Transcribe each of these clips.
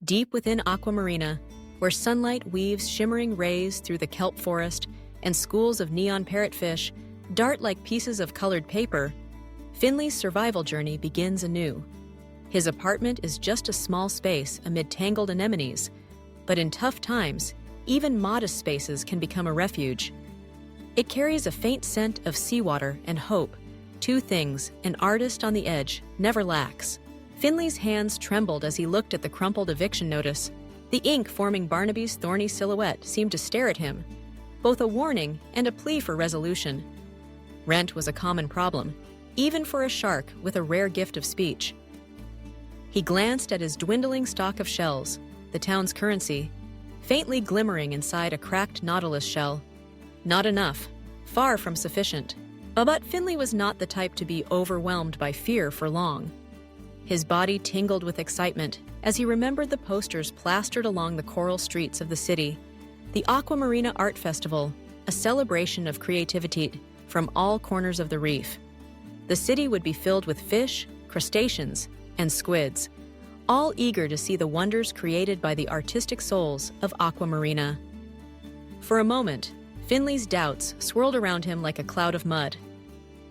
Deep within Aquamarina, where sunlight weaves shimmering rays through the kelp forest and schools of neon parrotfish dart like pieces of colored paper, Finley's survival journey begins anew. His apartment is just a small space amid tangled anemones, but in tough times, even modest spaces can become a refuge. It carries a faint scent of seawater and hope, two things an artist on the edge never lacks. Finley's hands trembled as he looked at the crumpled eviction notice. The ink forming Barnaby's thorny silhouette seemed to stare at him, both a warning and a plea for resolution. Rent was a common problem, even for a shark with a rare gift of speech. He glanced at his dwindling stock of shells, the town's currency, faintly glimmering inside a cracked nautilus shell. Not enough, far from sufficient. But Finley was not the type to be overwhelmed by fear for long. His body tingled with excitement as he remembered the posters plastered along the coral streets of the city. The Aquamarina Art Festival, a celebration of creativity from all corners of the reef. The city would be filled with fish, crustaceans, and squids, all eager to see the wonders created by the artistic souls of Aquamarina. For a moment, Finley's doubts swirled around him like a cloud of mud.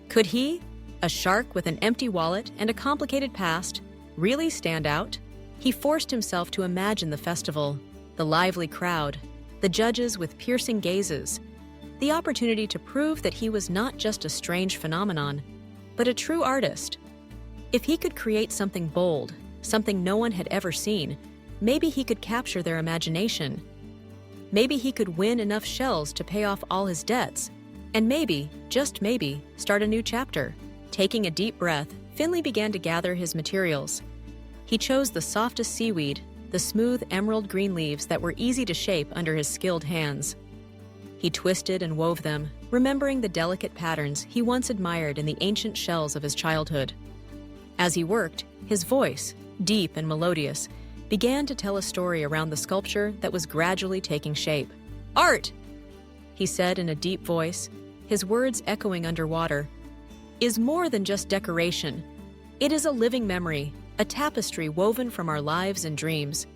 Could he, a shark with an empty wallet and a complicated past, really stand out? He forced himself to imagine the festival, the lively crowd, the judges with piercing gazes, the opportunity to prove that he was not just a strange phenomenon, but a true artist. If he could create something bold, something no one had ever seen, maybe he could capture their imagination. Maybe he could win enough shells to pay off all his debts, and maybe, just maybe, start a new chapter. Taking a deep breath, Finley began to gather his materials. He chose the softest seaweed, the smooth emerald green leaves that were easy to shape under his skilled hands. He twisted and wove them, remembering the delicate patterns he once admired in the ancient shells of his childhood. As he worked, his voice, deep and melodious, began to tell a story around the sculpture that was gradually taking shape. "Art," he said in a deep voice, his words echoing underwater, "is more than just decoration. It is a living memory, a tapestry woven from our lives and dreams."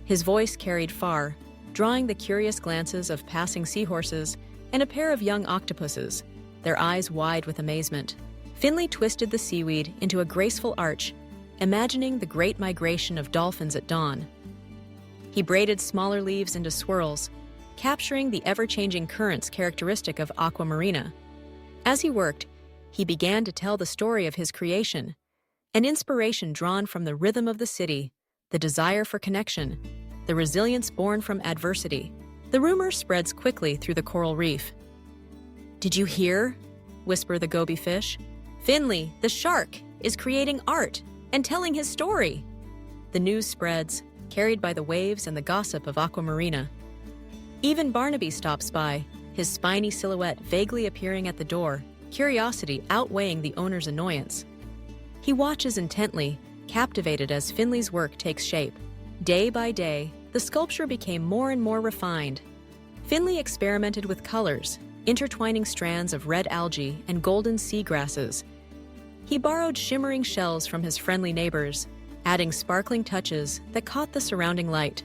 His voice carried far, drawing the curious glances of passing seahorses and a pair of young octopuses, their eyes wide with amazement. Finley twisted the seaweed into a graceful arch, imagining the great migration of dolphins at dawn. He braided smaller leaves into swirls, capturing the ever-changing currents characteristic of Aquamarina. As he worked, he began to tell the story of his creation, an inspiration drawn from the rhythm of the city, the desire for connection, the resilience born from adversity. The rumor spreads quickly through the coral reef. "Did you hear?" whispered the goby fish. "Finley, the shark, is creating art and telling his story." The news spreads, carried by the waves and the gossip of Aquamarina. Even Barnaby stops by, his spiny silhouette vaguely appearing at the door, curiosity outweighing the owner's annoyance. He watches intently, captivated as Finley's work takes shape. Day by day, the sculpture became more and more refined. Finley experimented with colors, intertwining strands of red algae and golden sea grasses. He borrowed shimmering shells from his friendly neighbors, adding sparkling touches that caught the surrounding light.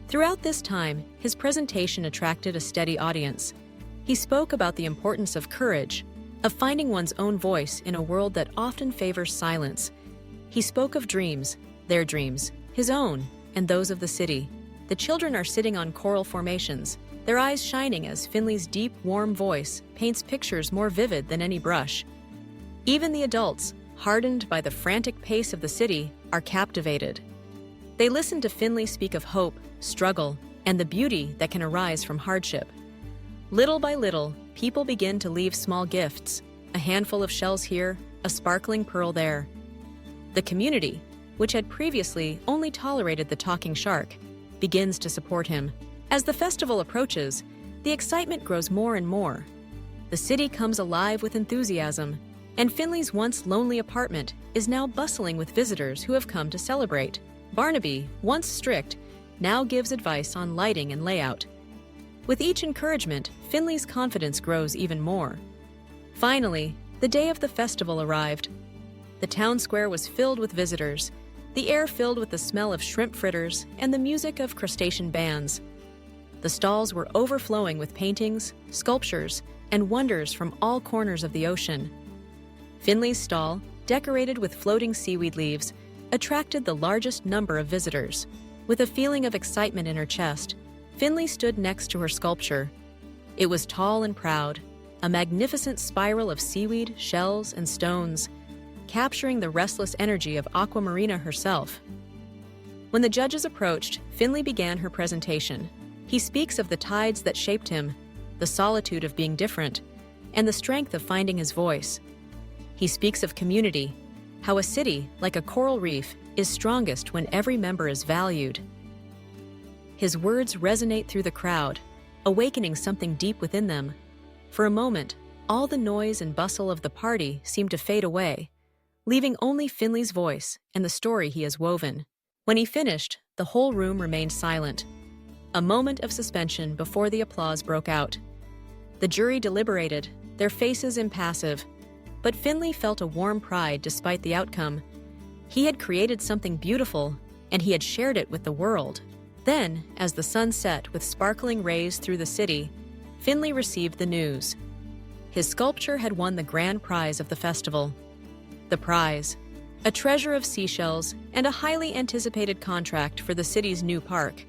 Throughout this time, his presentation attracted a steady audience. He spoke about the importance of courage, of finding one's own voice in a world that often favors silence. He spoke of dreams, their dreams, his own, and those of the city. The children are sitting on coral formations, their eyes shining as Finley's deep, warm voice paints pictures more vivid than any brush. Even the adults, hardened by the frantic pace of the city, are captivated. They listen to Finley speak of hope, struggle, and the beauty that can arise from hardship. Little by little, people begin to leave small gifts, a handful of shells here, a sparkling pearl there. The community, which had previously only tolerated the talking shark, begins to support him. As the festival approaches, the excitement grows more and more. The city comes alive with enthusiasm, and Finley's once lonely apartment is now bustling with visitors who have come to celebrate. Barnaby, once strict, now gives advice on lighting and layout. With each encouragement, Finley's confidence grows even more. Finally, the day of the festival arrived. The town square was filled with visitors, the air filled with the smell of shrimp fritters and the music of crustacean bands. The stalls were overflowing with paintings, sculptures, and wonders from all corners of the ocean. Finley's stall, decorated with floating seaweed leaves, attracted the largest number of visitors. With a feeling of excitement in her chest, Finley stood next to her sculpture. It was tall and proud, a magnificent spiral of seaweed, shells, and stones, capturing the restless energy of Aquamarina herself. When the judges approached, Finley began her presentation. He speaks of the tides that shaped him, the solitude of being different, and the strength of finding his voice. He speaks of community, how a city, like a coral reef, is strongest when every member is valued. His words resonate through the crowd, awakening something deep within them. For a moment, all the noise and bustle of the party seemed to fade away, leaving only Finley's voice and the story he has woven. When he finished, the whole room remained silent, a moment of suspension before the applause broke out. The jury deliberated, their faces impassive, but Finley felt a warm pride despite the outcome. He had created something beautiful, and he had shared it with the world. Then, as the sun set with sparkling rays through the city, Finley received the news. His sculpture had won the grand prize of the festival. The prize, a treasure of seashells and a highly anticipated contract for the city's new park,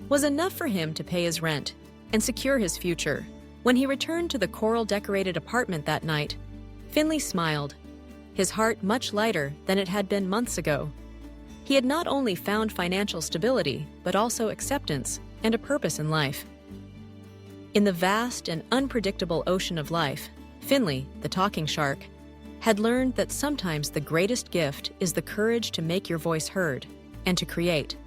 was enough for him to pay his rent and secure his future. When he returned to the coral-decorated apartment that night, Finley smiled, his heart much lighter than it had been months ago. He had not only found financial stability, but also acceptance and a purpose in life. In the vast and unpredictable ocean of life, Finley, the talking shark, had learned that sometimes the greatest gift is the courage to make your voice heard and to create.